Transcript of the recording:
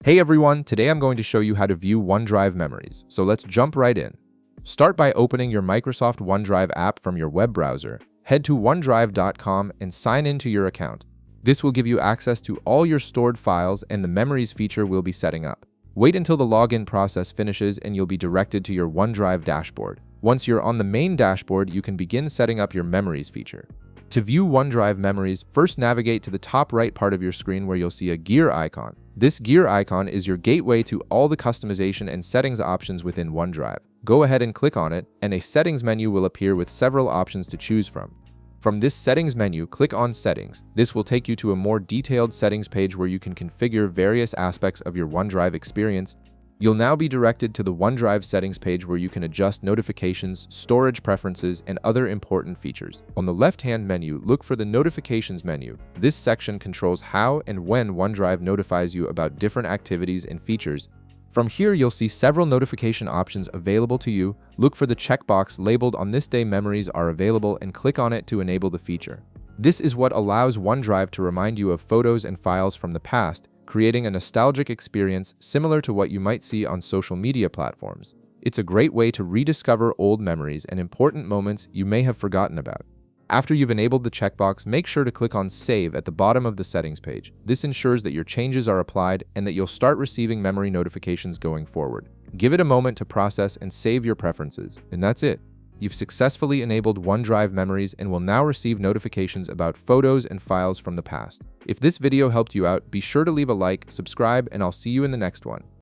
Hey everyone, today I'm going to show you how to view OneDrive memories, so let's jump right in. Start by opening your Microsoft OneDrive app from your web browser. Head to onedrive.com and sign into your account. This will give you access to all your stored files and the memories feature we'll be setting up. Wait until the login process finishes and you'll be directed to your OneDrive dashboard. Once you're on the main dashboard, you can begin setting up your memories feature. To view OneDrive memories, first navigate to the top right part of your screen where you'll see a gear icon. This gear icon is your gateway to all the customization and settings options within OneDrive. Go ahead and click on it, and a settings menu will appear with several options to choose from. From this settings menu, click on Settings. This will take you to a more detailed settings page where you can configure various aspects of your OneDrive experience. You'll now be directed to the OneDrive settings page where you can adjust notifications, storage preferences, and other important features. On the left-hand menu, look for the Notifications menu. This section controls how and when OneDrive notifies you about different activities and features. From here, you'll see several notification options available to you. Look for the checkbox labeled "On this day memories are available" and click on it to enable the feature. This is what allows OneDrive to remind you of photos and files from the past, creating a nostalgic experience similar to what you might see on social media platforms. It's a great way to rediscover old memories and important moments you may have forgotten about. After you've enabled the checkbox, make sure to click on Save at the bottom of the settings page. This ensures that your changes are applied and that you'll start receiving memory notifications going forward. Give it a moment to process and save your preferences, and that's it. You've successfully enabled OneDrive memories and will now receive notifications about photos and files from the past. If this video helped you out, be sure to leave a like, subscribe, and I'll see you in the next one.